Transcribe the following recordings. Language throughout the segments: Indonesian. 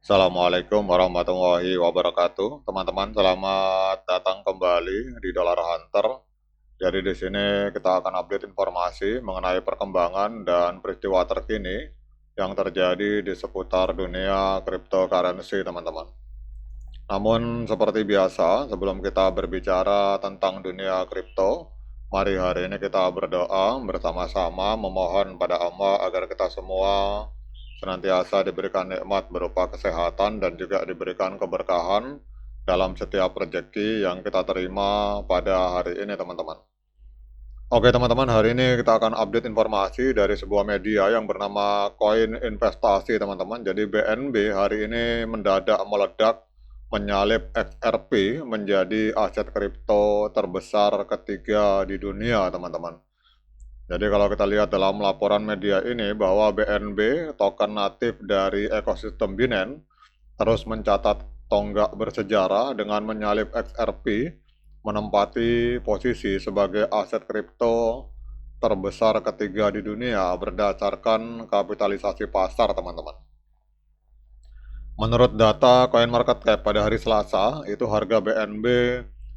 Assalamualaikum warahmatullahi wabarakatuh. Teman-teman, selamat datang kembali di Dollar Hunter. Jadi di sini kita akan update informasi mengenai perkembangan dan peristiwa terkini yang terjadi di seputar dunia cryptocurrency, teman-teman. Namun seperti biasa, sebelum kita berbicara tentang dunia kripto, mari hari ini kita berdoa bersama-sama memohon pada Allah agar kita semua senantiasa diberikan nikmat berupa kesehatan dan juga diberikan keberkahan dalam setiap rezeki yang kita terima pada hari ini, teman-teman. Oke teman-teman, hari ini kita akan update informasi dari sebuah media yang bernama Koin Investasi, teman-teman. Jadi BNB hari ini mendadak meledak menyalip XRP menjadi aset kripto terbesar ketiga di dunia, teman-teman. Jadi kalau kita lihat dalam laporan media ini bahwa BNB, token natif dari ekosistem Binance, terus mencatat tonggak bersejarah dengan menyalip XRP, menempati posisi sebagai aset kripto terbesar ketiga di dunia berdasarkan kapitalisasi pasar, teman-teman. Menurut data CoinMarketCap pada hari Selasa, itu harga BNB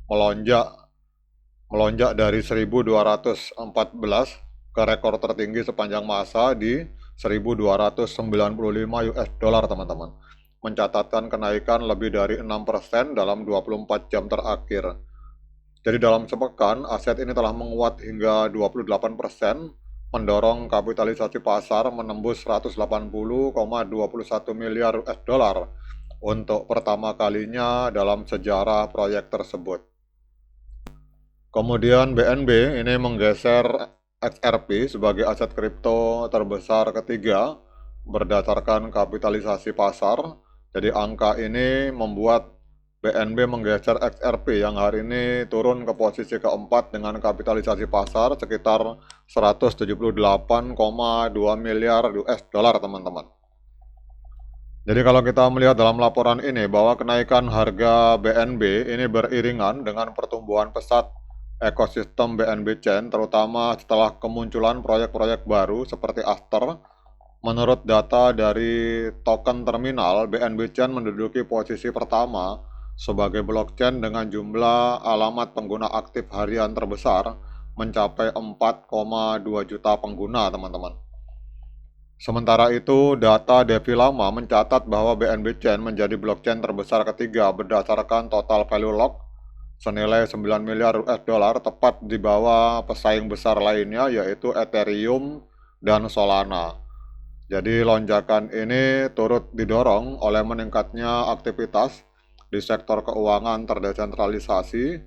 melonjak dari 1.214 ke rekor tertinggi sepanjang masa di 1.295 US dollar, teman-teman. Mencatatkan kenaikan lebih dari 6% dalam 24 jam terakhir. Jadi dalam sepekan, aset ini telah menguat hingga 28%, mendorong kapitalisasi pasar menembus 180,21 miliar US dollar untuk pertama kalinya dalam sejarah proyek tersebut. Kemudian BNB ini menggeser XRP sebagai aset kripto terbesar ketiga berdasarkan kapitalisasi pasar. Jadi angka ini membuat BNB menggeser XRP yang hari ini turun ke posisi keempat dengan kapitalisasi pasar sekitar 178,2 miliar US dollar, teman-teman. Jadi kalau kita melihat dalam laporan ini bahwa kenaikan harga BNB ini beriringan dengan pertumbuhan pesat ekosistem BNB Chain, terutama setelah kemunculan proyek-proyek baru seperti Aster. Menurut data dari token terminal, BNB Chain menduduki posisi pertama sebagai blockchain dengan jumlah alamat pengguna aktif harian terbesar mencapai 4,2 juta pengguna, teman-teman. Sementara itu, data DeFi Lama mencatat bahwa BNB Chain menjadi blockchain terbesar ketiga berdasarkan total value lock senilai 9 miliar US dollar, tepat di bawah pesaing besar lainnya yaitu Ethereum dan Solana. Jadi lonjakan ini turut didorong oleh meningkatnya aktivitas di sektor keuangan terdesentralisasi,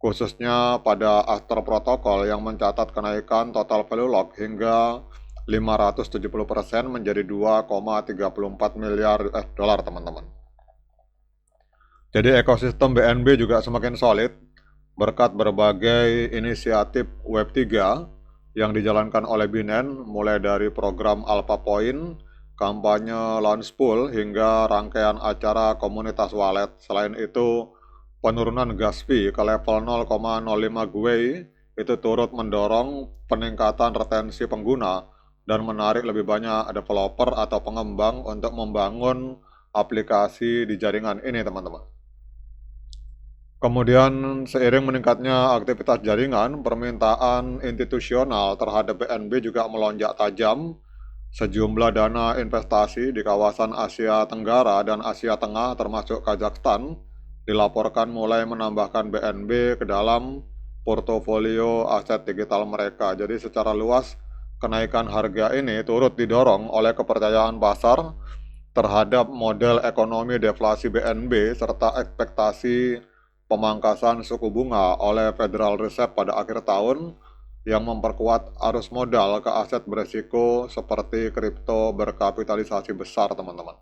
khususnya pada Aster Protocol yang mencatat kenaikan total value lock hingga 570% menjadi 2,34 miliar US dollar, teman-teman. Jadi ekosistem BNB juga semakin solid berkat berbagai inisiatif Web3 yang dijalankan oleh Binance, mulai dari program Alpha Point, kampanye Launch Pool, hingga rangkaian acara komunitas wallet. Selain itu, penurunan gas fee ke level 0,05 GWI itu turut mendorong peningkatan retensi pengguna dan menarik lebih banyak developer atau pengembang untuk membangun aplikasi di jaringan ini, teman-teman. Kemudian seiring meningkatnya aktivitas jaringan, permintaan institusional terhadap BNB juga melonjak tajam. Sejumlah dana investasi di kawasan Asia Tenggara dan Asia Tengah termasuk Kazakhstan dilaporkan mulai menambahkan BNB ke dalam portofolio aset digital mereka. Jadi secara luas, kenaikan harga ini turut didorong oleh kepercayaan pasar terhadap model ekonomi deflasi BNB serta ekspektasi pemangkasan suku bunga oleh Federal Reserve pada akhir tahun yang memperkuat arus modal ke aset beresiko seperti kripto berkapitalisasi besar, teman-teman.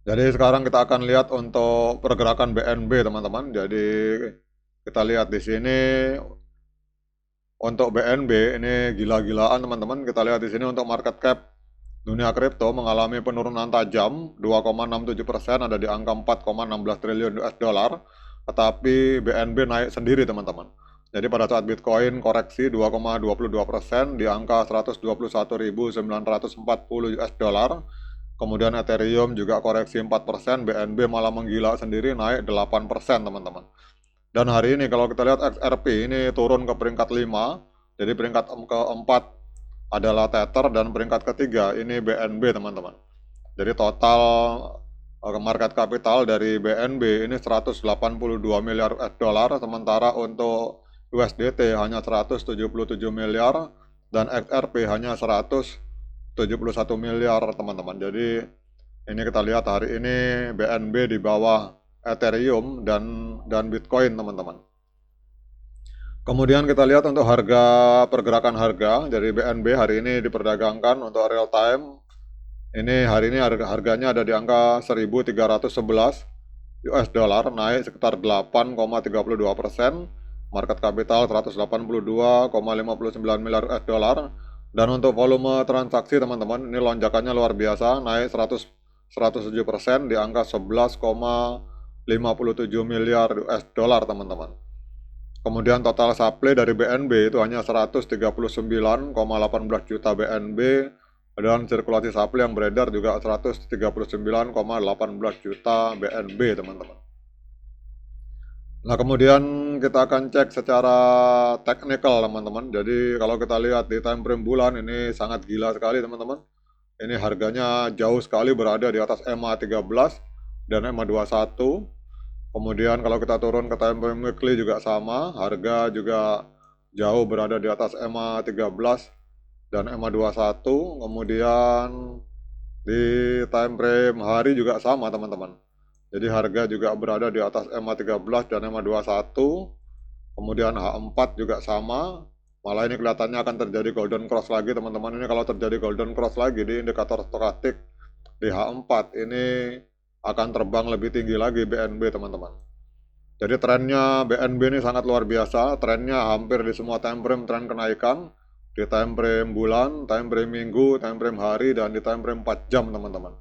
Jadi sekarang kita akan lihat untuk pergerakan BNB, teman-teman. Jadi kita lihat di sini untuk BNB ini gila-gilaan, teman-teman. Kita lihat di sini untuk market cap dunia kripto mengalami penurunan tajam 2,67%, ada di angka 4,16 triliun US dollar, tetapi BNB naik sendiri, teman-teman. Jadi pada saat Bitcoin koreksi 2,22% di angka 121.940 US dollar, Kemudian Ethereum juga koreksi 4%, BNB malah menggila sendiri naik 8% teman-teman. Dan hari ini kalau kita lihat XRP ini turun ke peringkat 5, jadi peringkat keempat adalah Tether dan peringkat ketiga ini BNB teman-teman. Jadi total market capital dari BNB ini 182 miliar US dollar, sementara untuk USDT hanya 177 miliar dan XRP hanya 171 miliar teman-teman. Jadi ini kita lihat hari ini BNB di bawah Ethereum dan Bitcoin teman-teman. Kemudian kita lihat untuk pergerakan harga dari BNB hari ini diperdagangkan untuk real time. Ini hari ini harganya ada di angka 1.311 US dollar, naik sekitar 8,32%. Market capital 182,59 miliar US dollar. Dan untuk volume transaksi teman-teman, ini lonjakannya luar biasa, naik 107% di angka 11,57 miliar US dollar teman-teman. Kemudian total supply dari BNB itu hanya 139,18 juta BNB dan sirkulasi supply yang beredar juga 139,18 juta BNB teman-teman. Nah kemudian kita akan cek secara teknikal teman-teman. Jadi kalau kita lihat di time frame bulan ini sangat gila sekali teman-teman. Ini harganya jauh sekali berada di atas EMA 13 dan EMA 21. Kemudian kalau kita turun ke time frame weekly juga sama, harga juga jauh berada di atas EMA 13 dan EMA 21. Kemudian di time frame hari juga sama teman-teman. Jadi harga juga berada di atas EMA 13 dan EMA 21. Kemudian H4 juga sama. Malah ini kelihatannya akan terjadi golden cross lagi teman-teman. Ini kalau terjadi golden cross lagi di indikator stokastik di H4 ini akan terbang lebih tinggi lagi BNB teman-teman. Jadi trennya BNB ini sangat luar biasa, trennya hampir di semua time frame tren kenaikan, di time frame bulan, time frame minggu, time frame hari, dan di time frame 4 jam teman-teman.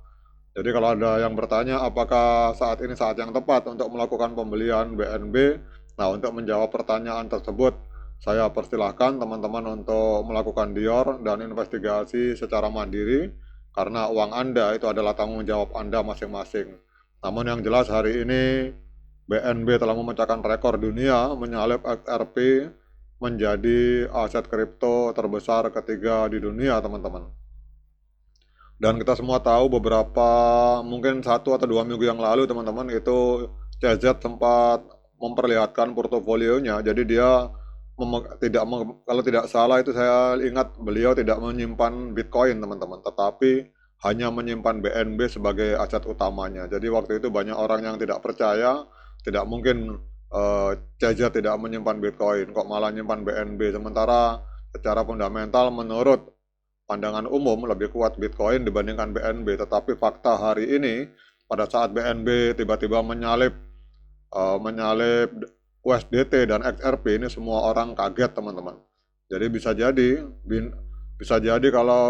Jadi kalau ada yang bertanya apakah saat ini saat yang tepat untuk melakukan pembelian BNB, nah untuk menjawab pertanyaan tersebut, saya persilahkan teman-teman untuk melakukan dior dan investigasi secara mandiri, karena uang Anda itu adalah tanggung jawab Anda masing-masing. Namun yang jelas hari ini BNB telah memecahkan rekor dunia, menyalip XRP menjadi aset kripto terbesar ketiga di dunia teman-teman. Dan kita semua tahu beberapa mungkin 1 atau 2 minggu yang lalu teman-teman itu CZ sempat memperlihatkan portofolionya. Jadi dia kalau tidak salah itu saya ingat beliau tidak menyimpan Bitcoin teman-teman, tetapi hanya menyimpan BNB sebagai aset utamanya. Jadi waktu itu banyak orang yang tidak percaya, tidak mungkin CZ tidak menyimpan Bitcoin, kok malah menyimpan BNB. Sementara secara fundamental menurut pandangan umum lebih kuat Bitcoin dibandingkan BNB. Tetapi fakta hari ini pada saat BNB tiba-tiba menyalip USDT dan XRP ini semua orang kaget teman-teman. Jadi bisa jadi kalau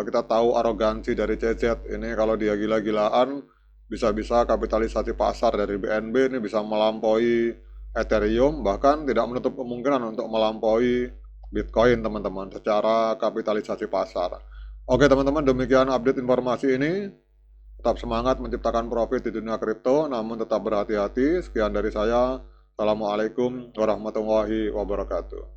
kita tahu arogansi dari CZ ini, kalau dia gila-gilaan bisa-bisa kapitalisasi pasar dari BNB ini bisa melampaui Ethereum, bahkan tidak menutup kemungkinan untuk melampaui Bitcoin teman-teman secara kapitalisasi pasar. Oke teman-teman, demikian update informasi ini. Tetap semangat menciptakan profit di dunia kripto, namun tetap berhati-hati. Sekian dari saya. Assalamualaikum warahmatullahi wabarakatuh.